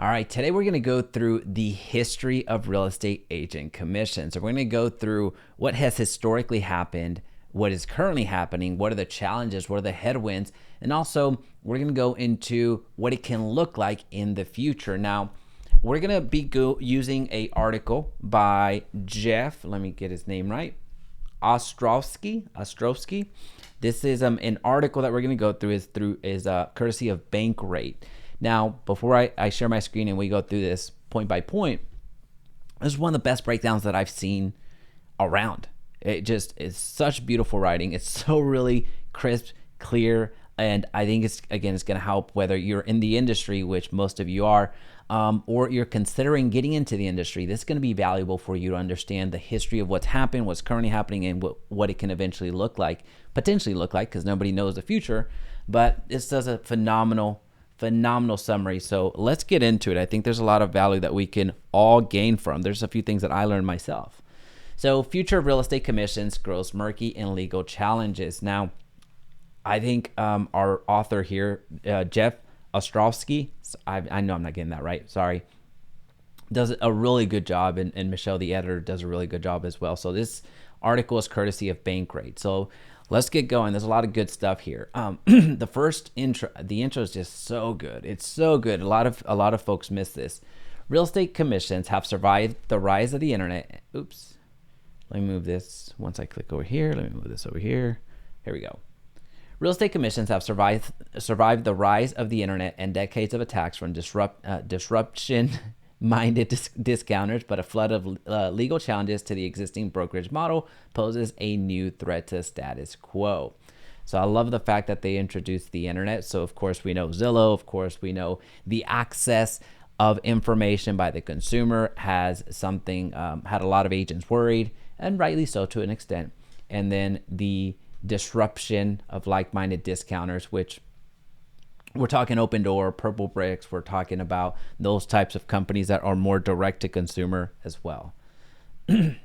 All right, today we're going to go through the history of real estate agent commissions. So we're going to go through what has historically happened, what is currently happening, what are the challenges, what are the headwinds, and also we're going to go into what it can look like in the future. Now, we're going to be using an article by Jeff, let me get his name right, Ostrovsky. This is an article that we're going to go through is courtesy of Bankrate. Now, before I share my screen and we go through this point by point, this is one of the best breakdowns that I've seen around. It just is such beautiful writing. It's so really crisp, clear, and I think it's going to help whether you're in the industry, which most of you are, or you're considering getting into the industry. This is going to be valuable for you to understand the history of what's happened, what's currently happening, and what it can eventually potentially look like, because nobody knows the future. But this does a phenomenal summary. So let's get into it. I think there's a lot of value that we can all gain from. There's a few things that I learned myself. So future of real estate commissions grows murky and legal challenges. Now, I think our author here, Jeff Ostrovsky, I know I'm not getting that right, sorry, does a really good job, and Michelle, the editor, does a really good job as well. So this article is courtesy of Bankrate. So let's get going. There's a lot of good stuff here. The intro is just so good. It's so good. A lot of folks miss this. Real estate commissions have survived the rise of the internet. Oops. Let me move this. Once I click over here, let me move this over here. Here we go. Real estate commissions have survived the rise of the internet and decades of attacks from disruption-minded discounters, but a flood of legal challenges to the existing brokerage model poses a new threat to status quo. So I love the fact that they introduced the internet. So of course we know Zillow, of course we know the access of information by the consumer has had a lot of agents worried, and rightly so to an extent. And then the disruption of like-minded discounters, which we're talking Open Door, Purple Bricks, we're talking about those types of companies that are more direct to consumer as well. An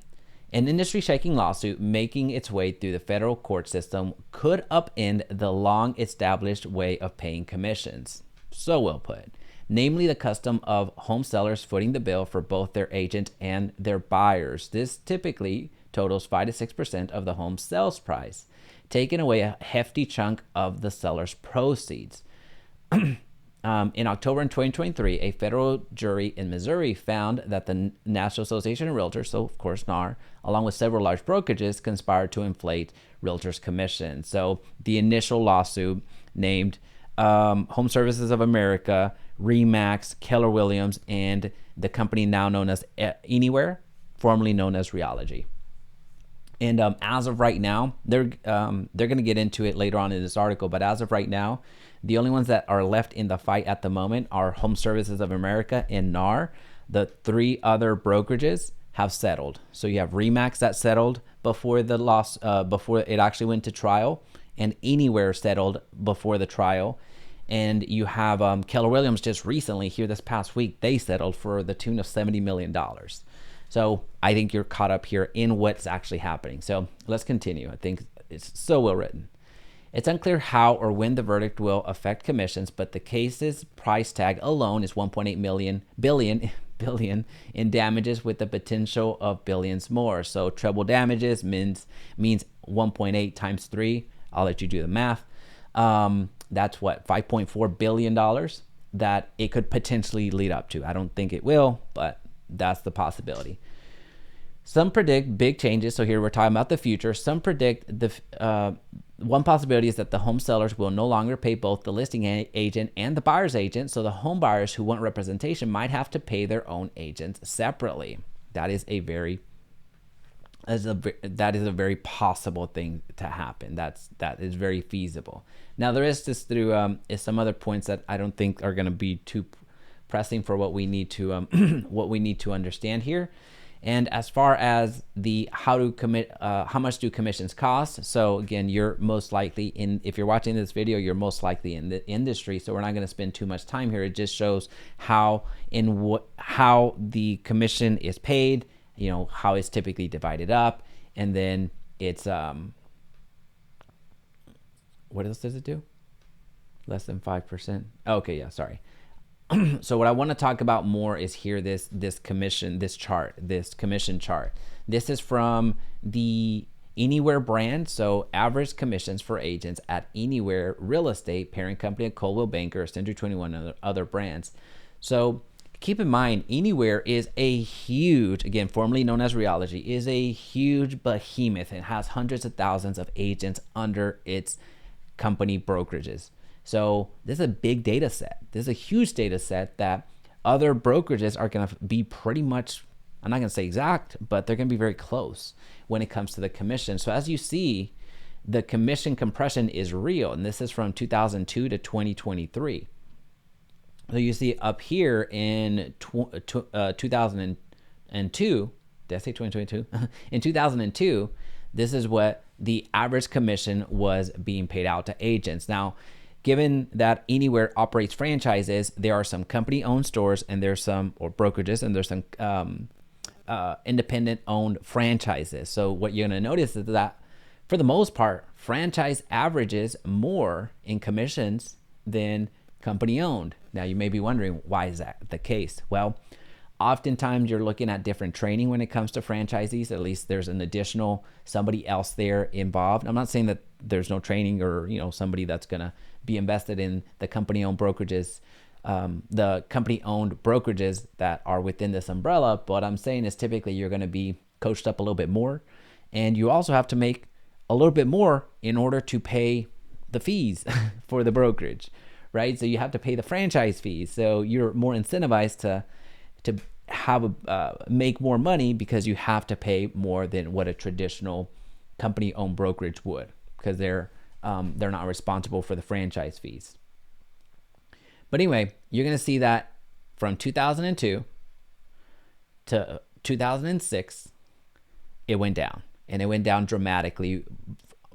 industry-shaking lawsuit making its way through the federal court system could upend the long-established way of paying commissions. So well put. Namely, the custom of home sellers footing the bill for both their agent and their buyers. This typically totals 5 to 6% of the home sales price, taking away a hefty chunk of the seller's proceeds. In October in 2023, a federal jury in Missouri found that the National Association of Realtors, so of course NAR, along with several large brokerages, conspired to inflate realtors' commissions. So the initial lawsuit named Home Services of America, Remax, Keller Williams, and the company now known as Anywhere, formerly known as Realogy. And as of right now, they're going to get into it later on in this article, but as of right now, the only ones that are left in the fight at the moment are Home Services of America and NAR. The three other brokerages have settled. So you have Remax that settled before before it actually went to trial, and Anywhere settled before the trial. And you have Keller Williams just recently, here this past week, they settled for the tune of $70 million. So I think you're caught up here in what's actually happening. So let's continue. I think it's so well written. It's unclear how or when the verdict will affect commissions, but the case's price tag alone is 1.8 billion in damages, with the potential of billions more. So treble damages means 1.8 times 3. I'll let you do the math. That's what, $5.4 billion that it could potentially lead up to. I don't think it will, but that's the possibility. Some predict big changes. So here we're talking about the future. Some predict one possibility is that the home sellers will no longer pay both the listing agent and the buyer's agent. So the home buyers who want representation might have to pay their own agents separately. That is a very possible thing to happen. That is very feasible. Now there is this through some other points that I don't think are going to be too pressing for what we need to understand here. And as far as the how much do commissions cost? So again, you're most likely if you're watching this video, you're most likely in the industry. So we're not going to spend too much time here. It just shows how the commission is paid, how it's typically divided up. And then it's, what else does it do? Less than 5%. Okay. Yeah. Sorry. So what I want to talk about more is here this commission chart. This is from the Anywhere brand. So average commissions for agents at Anywhere Real Estate, parent company of Coldwell Banker, Century 21, other brands. So keep in mind, Anywhere is a huge, again, formerly known as Realogy, is a huge behemoth and has hundreds of thousands of agents under its company brokerages. So this is a big data set. This is a huge data set that other brokerages are going to be pretty much, I'm not going to say exact, but they're going to be very close when it comes to the commission. So as you see, the commission compression is real, and this is from 2002 to 2023. So you see up here in 2002, did I say 2022? In 2002, this is what the average commission was being paid out to agents. Now, given that Anywhere operates franchises, there are some company-owned stores and there's some, or brokerages, and there's some independent-owned franchises. So what you're going to notice is that, for the most part, franchise averages more in commissions than company-owned. Now, you may be wondering, why is that the case? Well, oftentimes you're looking at different training when it comes to franchisees. At least there's an additional somebody else there involved. I'm not saying that there's no training or somebody that's going to be invested in the company-owned brokerages, the company-owned brokerages that are within this umbrella. But what I'm saying is typically you're going to be coached up a little bit more, and you also have to make a little bit more in order to pay the fees for the brokerage, right? So you have to pay the franchise fees. So you're more incentivized to have make more money because you have to pay more than what a traditional company-owned brokerage would, because they're not responsible for the franchise fees. But anyway, you're going to see that from 2002 to 2006, it went down, and it went down dramatically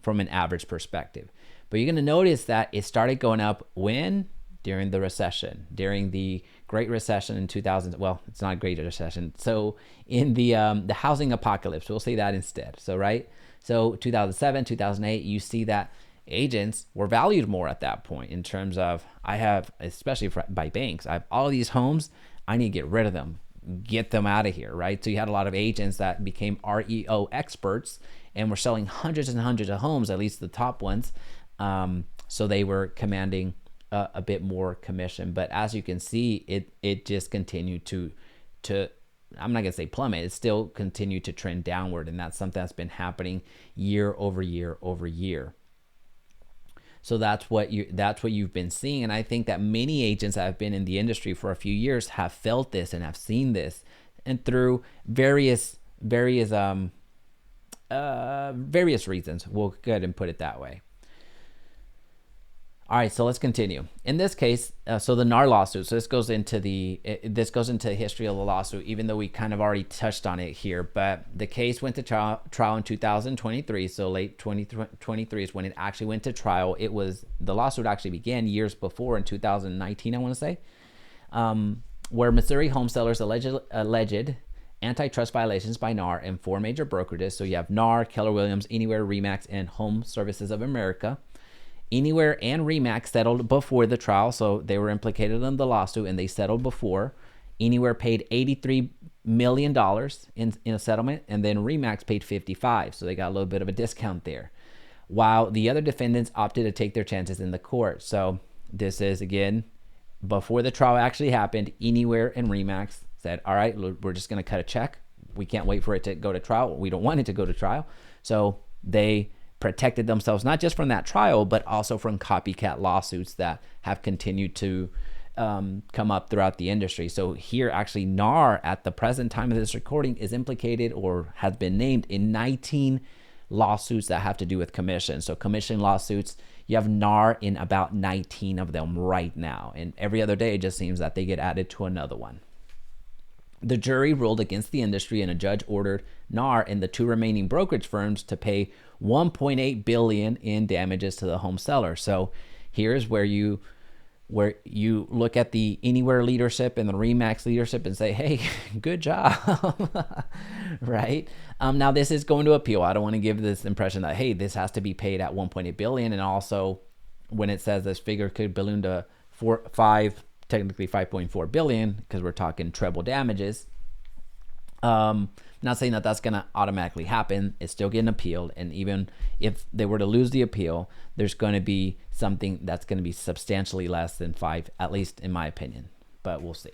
from an average perspective. But you're going to notice that it started going up when? During the recession, during the Great Recession in 2000. Well, it's not a Great Recession. So in the housing apocalypse, we'll say that instead. So, right? So 2007, 2008, you see that agents were valued more at that point in terms of, I have, especially by banks, I have all of these homes, I need to get rid of them, get them out of here, right? So you had a lot of agents that became REO experts and were selling hundreds and hundreds of homes, at least the top ones. So they were commanding a bit more commission. But as you can see, it just continued to I'm not gonna say plummet, it still continued to trend downward, and that's something that's been happening year over year over year. So that's what you've been seeing, and I think that many agents that have been in the industry for a few years have felt this and have seen this, and through various reasons. We'll go ahead and put it that way. All right, so let's continue. In this case, so the NAR lawsuit. So this goes into the history of the lawsuit, even though we kind of already touched on it here. But the case went to trial in 2023. So late 2023 is when it actually went to trial. The lawsuit actually began years before, in 2019, I want to say, where Missouri home sellers alleged antitrust violations by NAR and 4 major brokerages. So you have NAR, Keller Williams, Anywhere, RE/MAX, and Home Services of America. Anywhere and RE/MAX settled before the trial, so they were implicated in the lawsuit, and they settled before. Anywhere paid $83 million in a settlement, and then RE/MAX paid $55, so they got a little bit of a discount there, while the other defendants opted to take their chances in the court. So this is, again, before the trial actually happened. Anywhere and RE/MAX said, all right, we're just going to cut a check. We can't wait for it to go to trial. We don't want it to go to trial. So they protected themselves not just from that trial, but also from copycat lawsuits that have continued to come up throughout the industry. So here, actually, NAR at the present time of this recording is implicated or has been named in 19 lawsuits that have to do with commission. So commission lawsuits, you have NAR in about 19 of them right now, and every other day it just seems that they get added to another one. The jury ruled against the industry, and a judge ordered NAR and the 2 remaining brokerage firms to pay $1.8 billion in damages to the home seller. So here's where you look at the Anywhere leadership and the RE/MAX leadership and say, hey, good job, right? Now this is going to appeal. I don't want to give this impression that, hey, this has to be paid at $1.8 billion. And also, when it says this figure could balloon to $5 technically 5.4 billion because we're talking treble damages. Not saying that that's going to automatically happen. It's still getting appealed. And even if they were to lose the appeal, there's going to be something that's going to be substantially less than 5, at least in my opinion. But we'll see.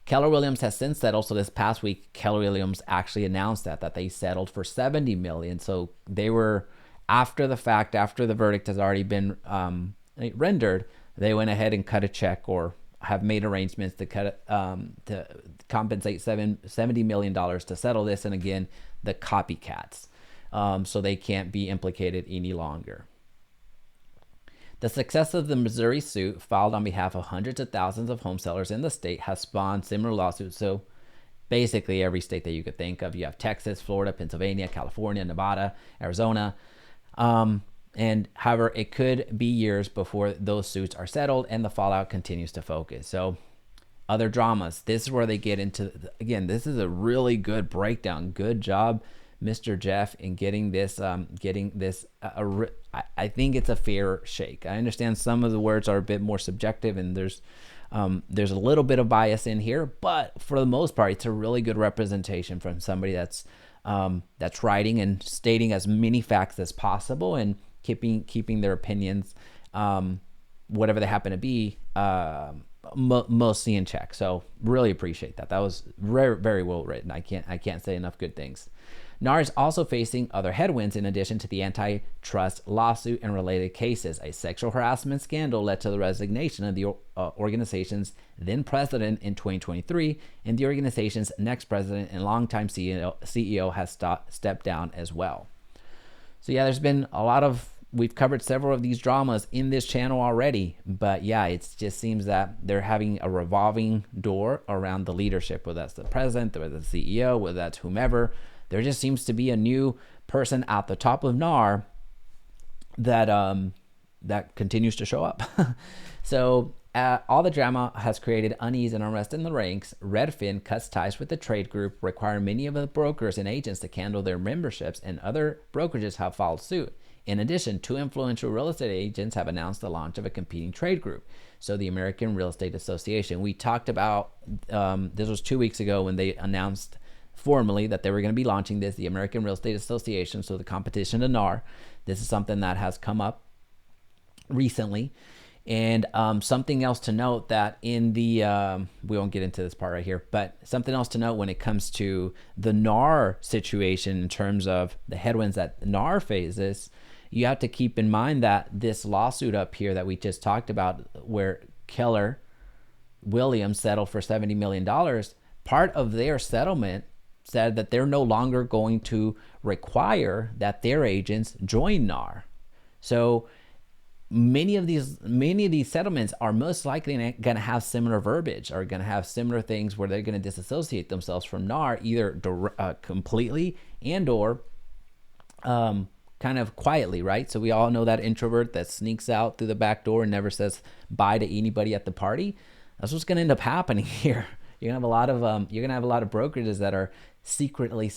Keller Williams has since settled. So this past week, Keller Williams actually announced that they settled for $70 million. So they were, after the fact, after the verdict has already been rendered, they went ahead and cut a check or have made arrangements to cut to compensate $70 million to settle this. And again, the copycats, so they can't be implicated any longer. The success of the Missouri suit filed on behalf of hundreds of thousands of home sellers in the state has spawned similar lawsuits. So basically every state that you could think of. You have Texas, Florida, Pennsylvania, California, Nevada, Arizona. And however, it could be years before those suits are settled and the fallout continues to focus. So other dramas, this is where they get into, again, this is a really good breakdown. Good job, Mr. Jeff, in getting this, I think it's a fair shake. I understand some of the words are a bit more subjective and there's a little bit of bias in here, but for the most part, it's a really good representation from somebody that's writing and stating as many facts as possible and keeping their opinions, whatever they happen to be, mostly in check. So really appreciate that. That was very, very well written. I can't say enough good things. NAR is also facing other headwinds in addition to the antitrust lawsuit and related cases. A sexual harassment scandal led to the resignation of the organization's then president in 2023, and the organization's next president and longtime CEO has stepped down as well. So yeah, there's been a lot of, we've covered several of these dramas in this channel already, but yeah, it just seems that they're having a revolving door around the leadership, whether that's the president, whether that's the CEO, whether that's whomever. There just seems to be a new person at the top of NAR that continues to show up. So all the drama has created unease and unrest in the ranks. Redfin cuts ties with the trade group, requiring many of the brokers and agents to cancel their memberships, and other brokerages have filed suit. In addition, 2 influential real estate agents have announced the launch of a competing trade group, so the American Real Estate Association. We talked about, this was 2 weeks ago when they announced formally that they were going to be launching this, the American Real Estate Association, so the competition to NAR. This is something that has come up recently. And something else to note that in the, we won't get into this part right here, but something else to note when it comes to the NAR situation in terms of the headwinds that NAR faces, you have to keep in mind that this lawsuit up here that we just talked about, where Keller Williams settled for $70 million, part of their settlement said that they're no longer going to require that their agents join NAR. So many of these settlements are most likely going to have similar verbiage, or going to have similar things where they're going to disassociate themselves from NAR, either completely and or kind of quietly, right? So we all know that introvert that sneaks out through the back door and never says bye to anybody at the party. That's what's going to end up happening here. You're gonna have a lot of brokerages that are secretly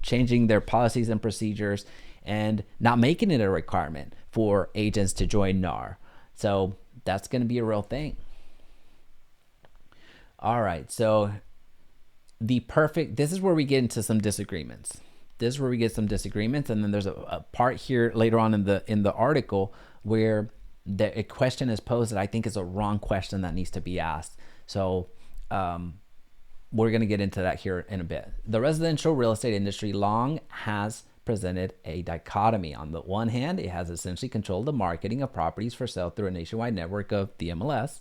changing their policies and procedures and not making it a requirement for agents to join NAR. So that's going to be a real thing. All right, so this is where we get into some disagreements. This is where we get some disagreements, and then there's a part here later on in the article where a question is posed that I think is a wrong question that needs to be asked. So we're going to get into that here in a bit. The residential real estate industry long has presented a dichotomy. On the one hand, it has essentially controlled the marketing of properties for sale through a nationwide network of the MLS.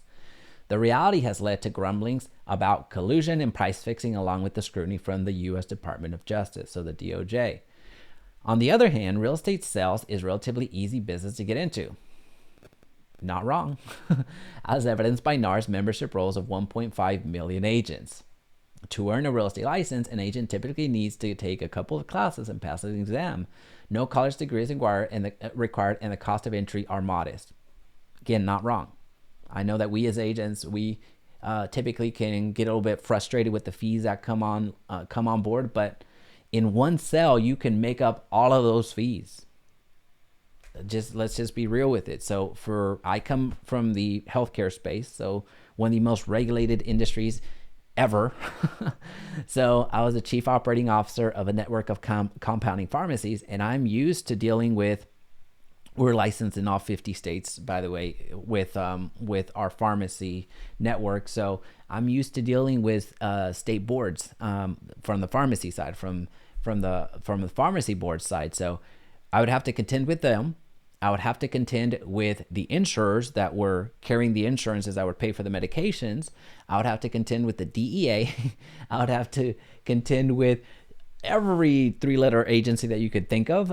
The reality has led to grumblings about collusion and price fixing, along with the scrutiny from the U.S. Department of Justice, so the DOJ. On the other hand, real estate sales is relatively easy business to get into. Not wrong, as evidenced by NAR's membership rolls of 1.5 million agents. To earn a real estate license, an agent typically needs to take a couple of classes and pass an exam. No college degree is required, and the cost of entry are modest. Again, not wrong. I know that we as agents, we typically can get a little bit frustrated with the fees that come on board, but in one sale, you can make up all of those fees. Let's just be real with it. So I come from the healthcare space, so one of the most regulated industries ever. So I was a chief operating officer of a network of compounding pharmacies, and I'm used to dealing with, we're licensed in all 50 states, by the way, with our pharmacy network. So I'm used to dealing with state boards from the pharmacy side, from the pharmacy board side. So I would have to contend with them. I would have to contend with the insurers that were carrying the insurances that would pay for the medications. I would have to contend with the DEA. I would have to contend with every three-letter agency that you could think of.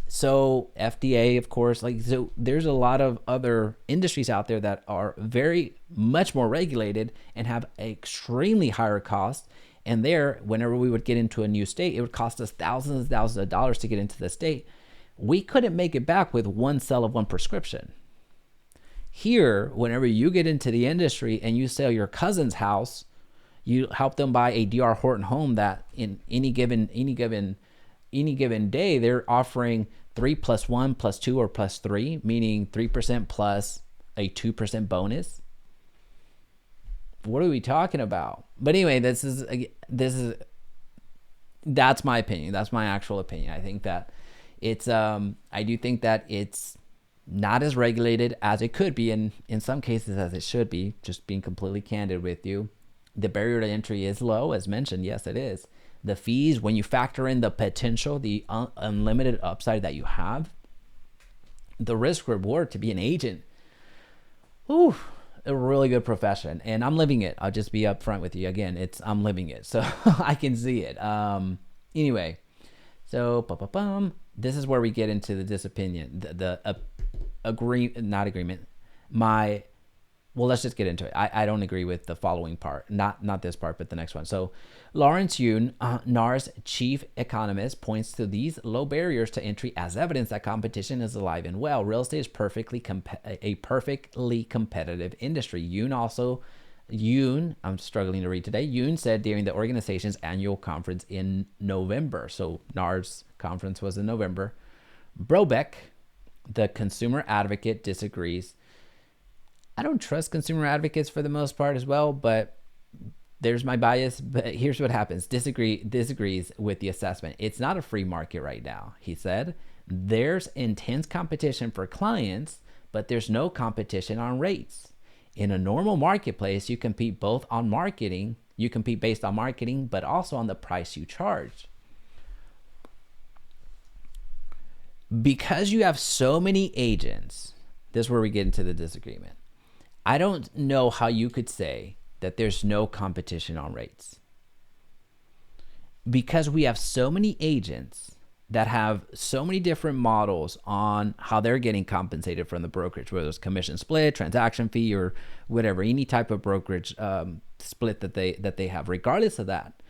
So FDA, of course, so there's a lot of other industries out there that are very much more regulated and have extremely higher costs. And there, whenever we would get into a new state, it would cost us thousands and thousands of dollars to get into the state. We couldn't make it back with one sell of one prescription. Here, whenever you get into the industry and you sell your cousin's house, you help them buy a DR Horton home that in any given day, they're offering 3 + 1 + 2 or +3, meaning 3% plus a 2% bonus. What are we talking about? But anyway, that's my opinion. That's my actual opinion. I think that I do think that it's not as regulated as it could be, and in some cases as it should be. Just being completely candid with you, the barrier to entry is low, as mentioned. Yes, it is. The fees, when you factor in the potential, the unlimited upside that you have, the risk reward to be an agent, a really good profession, and I'm living it. I'll just be upfront with you. Again, I'm living it, so I can see it. Anyway, so this is where we get into the disopinion, not agreement. Well, let's just get into it. I don't agree with the following part, not this part, but the next one. So Lawrence Yun, NAR's chief economist, points to these low barriers to entry as evidence that competition is alive and well. Real estate is a perfectly competitive industry. Yun, I'm struggling to read today. Yun said during the organization's annual conference in November. So NAR's conference was in November. Brobeck, the consumer advocate, disagrees. I don't trust consumer advocates for the most part as well, but there's my bias. But here's what happens. Disagrees with the assessment. It's not a free market right now, he said. There's intense competition for clients, but there's no competition on rates. In a normal marketplace, you compete both on marketing. You compete based on marketing, but also on the price you charge. Because you have so many agents, this is where we get into the disagreement. I don't know how you could say that there's no competition on rates. Because we have so many agents that have so many different models on how they're getting compensated from the brokerage, whether it's commission split, transaction fee, or whatever, any type of brokerage split that they have, regardless of that,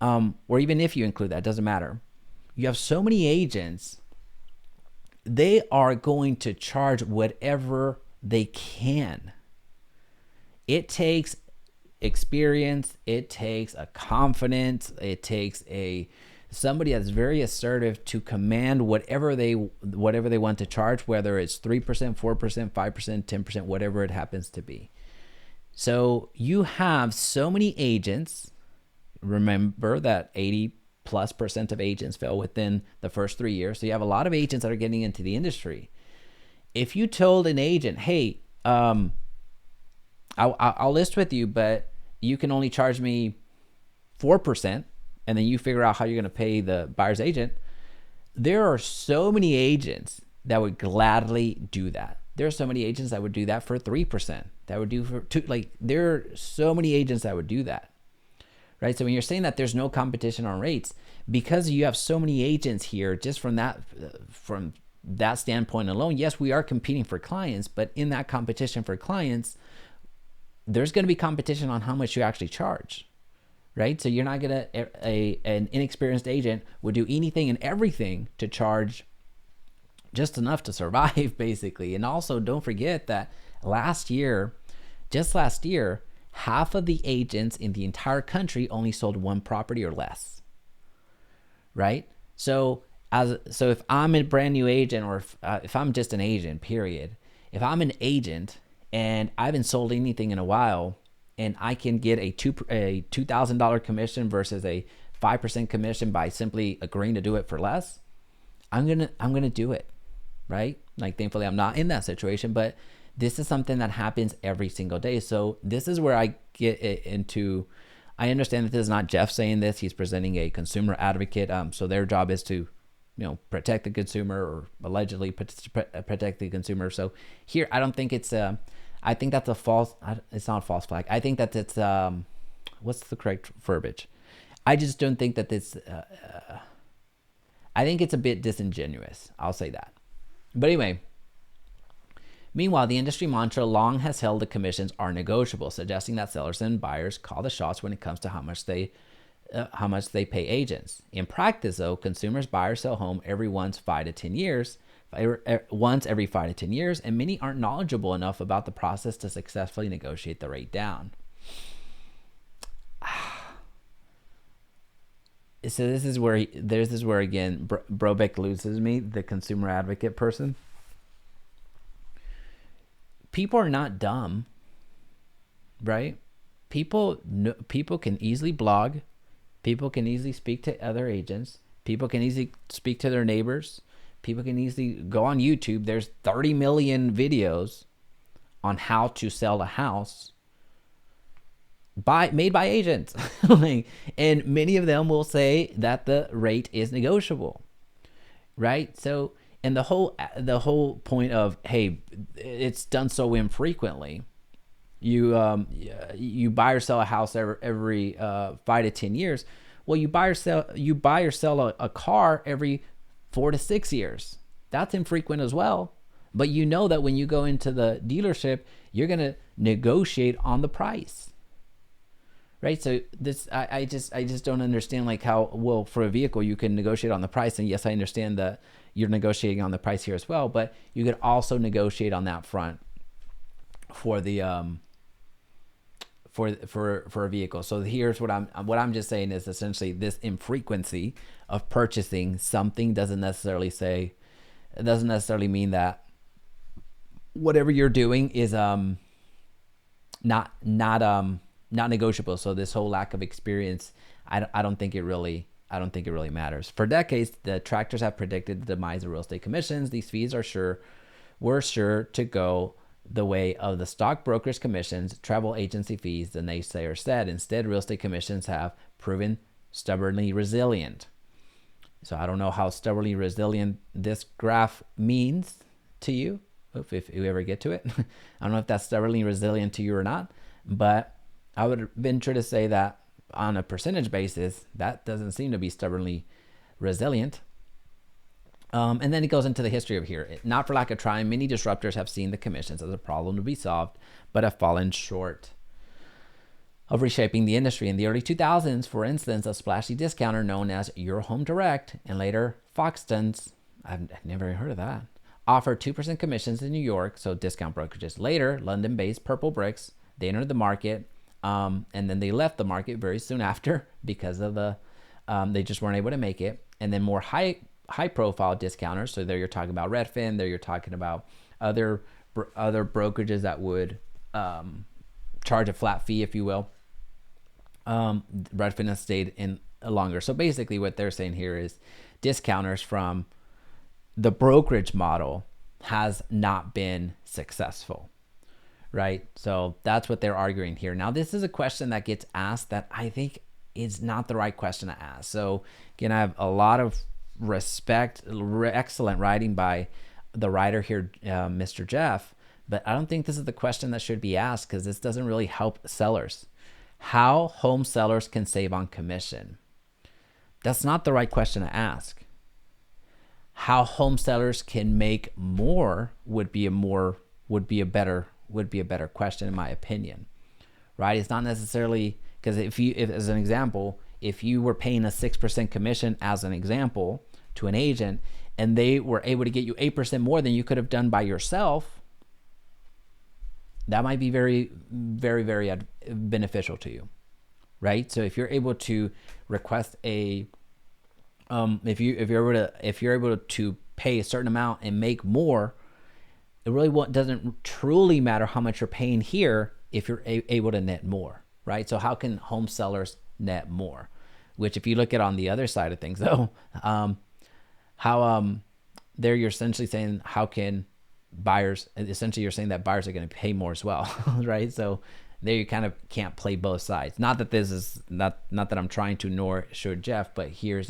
or even if you include that, doesn't matter. You have so many agents, they are going to charge whatever they can. It takes experience, it takes a confidence, it takes somebody that's very assertive to command whatever they want to charge, whether it's 3%, 4%, 5%, 10%, whatever it happens to be. So you have so many agents. Remember that 80+% of agents fail within the first 3 years. So you have a lot of agents that are getting into the industry. If you told an agent, hey, I'll list with you, but you can only charge me 4%, and then you figure out how you're going to pay the buyer's agent. There are so many agents that would gladly do that. There are so many agents that would do that for 3%. That would do for 2%. There are so many agents that would do that, right? So when you're saying that there's no competition on rates, because you have so many agents here, just from that standpoint alone, yes, we are competing for clients, but in that competition for clients, there's going to be competition on how much you actually charge, right? So you're not going to, an inexperienced agent would do anything and everything to charge just enough to survive, basically. And also don't forget that just last year, half of the agents in the entire country only sold one property or less, right? So if I'm a brand new agent, or if I'm just an agent, period, if I'm an agent and I haven't sold anything in a while, and I can get a $2,000 commission versus a 5% commission by simply agreeing to do it for less, I'm gonna do it, right? Like, thankfully I'm not in that situation, but this is something that happens every single day. So this is where I get into, I understand that this is not Jeff saying this. He's presenting a consumer advocate. So their job is to, protect the consumer, or allegedly protect the consumer. So here, I don't think it's I think that's a false, it's not a false flag. I think that it's, what's the correct verbiage? I just don't think that it's, I think it's a bit disingenuous. I'll say that. But anyway, meanwhile, the industry mantra long has held the commissions are negotiable, suggesting that sellers and buyers call the shots when it comes to how much they pay agents. In practice, though, consumers buy or sell home once every 5 to 10 years, and many aren't knowledgeable enough about the process to successfully negotiate the rate down. So this is where again, Brobeck loses me, the consumer advocate person. People are not dumb, right? People can easily blog. People can easily speak to other agents. People can easily speak to their neighbors. People can easily go on YouTube. There's 30 million videos on how to sell a house made by agents. And many of them will say that the rate is negotiable, right? So, and the whole point of, hey, it's done so infrequently. You buy or sell a house every 5 to 10 years. Well, you buy or sell a car every 4 to 6 years. That's infrequent as well. But you know that when you go into the dealership, you're gonna negotiate on the price, right? So this, I just don't understand, like, how, well, for a vehicle you can negotiate on the price, and yes, I understand that you're negotiating on the price here as well, but you could also negotiate on that front for the for a vehicle. So here's what I'm just saying is, essentially, this infrequency of purchasing something doesn't necessarily mean that whatever you're doing is not negotiable. So this whole lack of experience, I don't think it really matters. For decades, the detractors have predicted the demise of real estate commissions. These fees were sure to go the way of the stockbrokers' commissions, travel agency fees, the naysayers said. Instead, real estate commissions have proven stubbornly resilient. So I don't know how stubbornly resilient this graph means to you, if you ever get to it. I don't know if that's stubbornly resilient to you or not, but I would venture to say that on a percentage basis, that doesn't seem to be stubbornly resilient. And then it goes into the history of here. Not for lack of trying, many disruptors have seen the commissions as a problem to be solved, but have fallen short of reshaping the industry. In the early 2000s, for instance, a splashy discounter known as Your Home Direct, and later Foxtons, I've never heard of that, offered 2% commissions in New York, so discount brokerages. Later, London-based Purple Bricks, they entered the market, and then they left the market very soon after because of they just weren't able to make it. And then more high-profile discounters, so there you're talking about Redfin, there you're talking about other brokerages that would charge a flat fee, if you will. Redfin has stayed in longer. So basically what they're saying here is discounters from the brokerage model has not been successful, right? So that's what they're arguing here. Now, this is a question that gets asked that I think is not the right question to ask. So again, I have a lot of respect, excellent writing by the writer here, Mr. Jeff, but I don't think this is the question that should be asked, because this doesn't really help sellers. How home sellers can save on commission? That's not the right question to ask. How home sellers can make more would be a better question, in my opinion, right? It's not necessarily, because if as an example, if you were paying a 6% commission as an example to an agent, and they were able to get you 8% more than you could have done by yourself, that might be very, very, very beneficial to you, right? So if you're able to request if you're able to pay a certain amount and make more, it really doesn't truly matter how much you're paying here if you're able to net more, right? So how can home sellers net more? Which, if you look at on the other side of things, though, there you're essentially saying, how can buyers? Essentially, you're saying that buyers are going to pay more as well, right? So there you kind of can't play both sides. Not that this is not that I'm trying to, nor should Jeff, but here's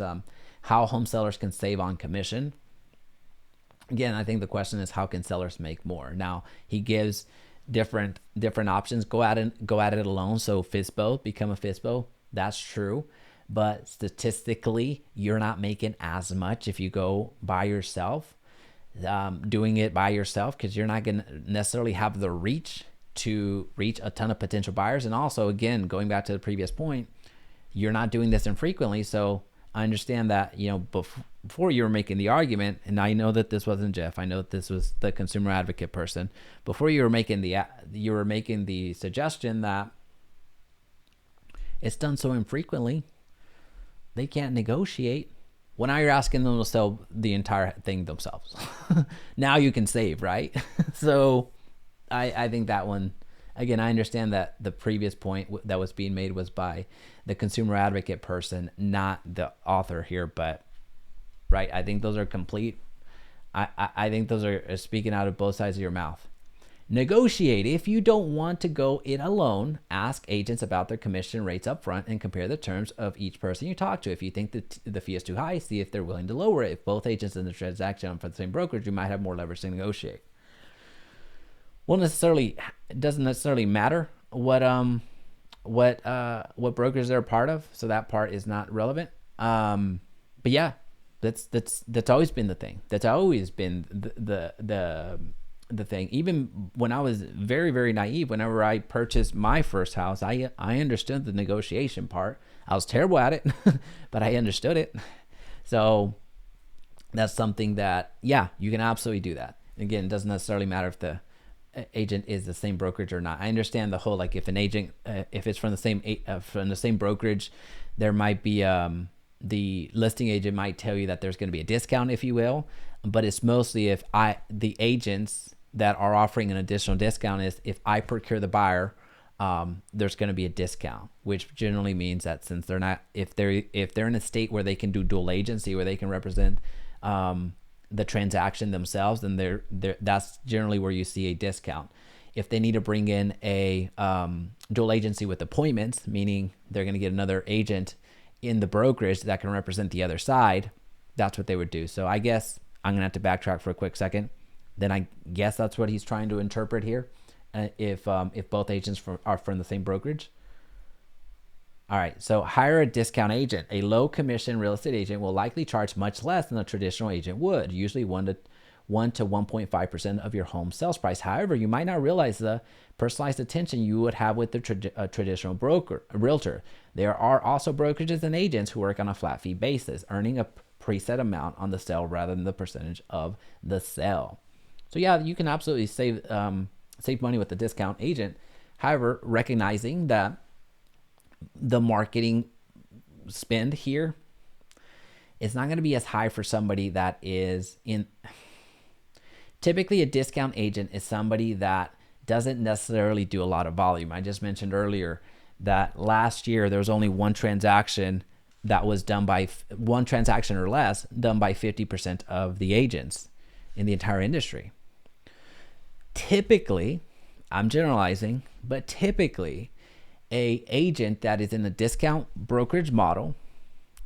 how home sellers can save on commission. Again, I think the question is, how can sellers make more? Now he gives different options. Go at it alone. So FISBO, become a FISBO. That's true. But statistically, you're not making as much if you go by yourself, doing it by yourself, because you're not going to necessarily have the reach to reach a ton of potential buyers. And also, again, going back to the previous point, you're not doing this infrequently. So I understand that, before you were making the argument, and I know that this wasn't Jeff, I know that this was the consumer advocate person. Before you were making the suggestion that it's done so infrequently, they can't negotiate. Well, now you're asking them to sell the entire thing themselves. Now you can save, right? So I think that one, again, I understand that the previous point that was being made was by the consumer advocate person, not the author here, but right. I think those are complete. I think those are speaking out of both sides of your mouth. Negotiate. If you don't want to go it alone, ask agents about their commission rates up front and compare the terms of each person you talk to. If you think that the fee is too high, see if they're willing to lower it. If both agents in the transaction are for the same brokerage, you might have more leverage to negotiate. It doesn't necessarily matter what brokers they're a part of, so that part is not relevant. But yeah, that's always been the thing. That's always been the thing. Even when I was very, very naive, whenever I purchased my first house, I understood the negotiation part. I was terrible at it, but I understood it. So that's something that, yeah, you can absolutely do that. Again, it doesn't necessarily matter if the agent is the same brokerage or not. I understand the whole, like, if an agent, if it's from the same brokerage, there might be the listing agent might tell you that there's going to be a discount, if you will, but it's mostly if the agents that are offering an additional discount is if I procure the buyer, there's going to be a discount, which generally means that since they're not, if they're in a state where they can do dual agency, where they can represent the transaction themselves, then that's generally where you see a discount. If they need to bring in a dual agency with appointments, meaning they're going to get another agent in the brokerage that can represent the other side, that's what they would do. So I guess I'm going to have to backtrack for a quick second. Then I guess that's what he's trying to interpret here. If both agents are from the same brokerage. All right, so hire a discount agent. A low commission real estate agent will likely charge much less than a traditional agent would, usually 1 to 1.5% of your home sales price. However, you might not realize the personalized attention you would have with the traditional realtor. There are also brokerages and agents who work on a flat fee basis, earning a preset amount on the sale rather than the percentage of the sale. So yeah, you can absolutely save money with the discount agent. However, recognizing that the marketing spend here is not going to be as high for somebody that is in. Typically, a discount agent is somebody that doesn't necessarily do a lot of volume. I just mentioned earlier that last year there was only one transaction that was done by one transaction or less done by 50% of the agents in the entire industry. Typically, I'm generalizing, but typically a agent that is in the discount brokerage model,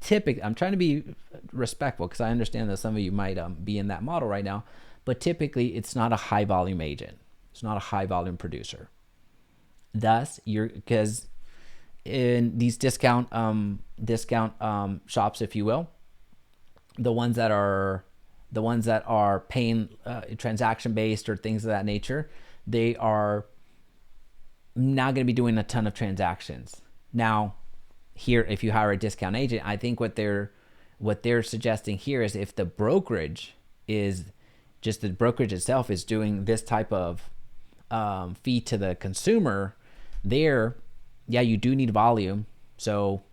I'm trying to be respectful because I understand that some of you might be in that model right now, but typically it's not a high volume agent. It's not a high volume producer. Thus, because in these discount shops, if you will, the ones that are paying transaction based or things of that nature, they are not going to be doing a ton of transactions. Now, here, if you hire a discount agent, I think what they're suggesting here is if the brokerage is just the brokerage itself is doing this type of fee to the consumer, you do need volume. So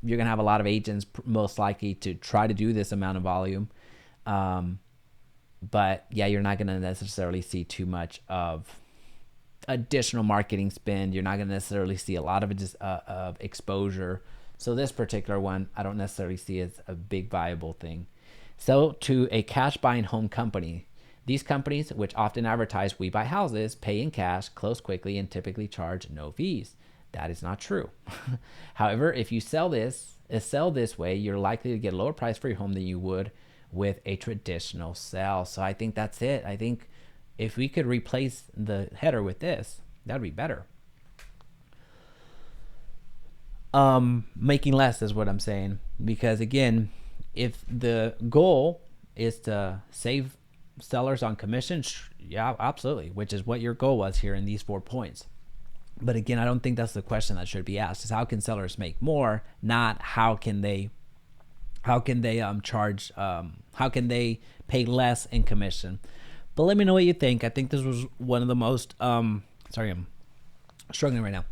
you're going to have a lot of agents most likely to try to do this amount of volume. But yeah, you're not going to necessarily see too much of additional marketing spend. You're not going to necessarily see a lot of of exposure. So this particular one, I don't necessarily see as a big viable thing. Sell to a cash buying home company. These companies, which often advertise we buy houses, pay in cash, close quickly, and typically charge no fees. That is not true. However, if you sell this way, you're likely to get a lower price for your home than you would with a traditional sale. So I think that's it. I think if we could replace the header with this, that'd be better. Making less is what I'm saying, because again, if the goal is to save sellers on commission, yeah, absolutely, which is what your goal was here in these 4 points. But again, I don't think that's the question that should be asked. Is how can sellers make more, not how can they charge, how can they pay less in commission. But let me know what you think. I think this was one of the most sorry, I'm struggling right now.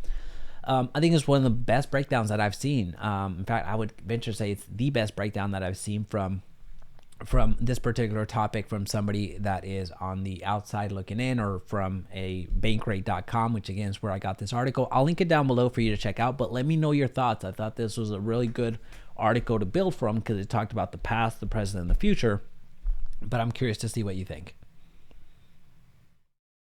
I think it's one of the best breakdowns that I've seen. In fact, I would venture to say it's the best breakdown that I've seen from this particular topic from somebody that is on the outside looking in, or from a bankrate.com, which again is where I got this article. I'll link it down below for you to check out, but let me know your thoughts. I thought this was a really good article to build from because it talked about the past, the present, and the future, but I'm curious to see what you think.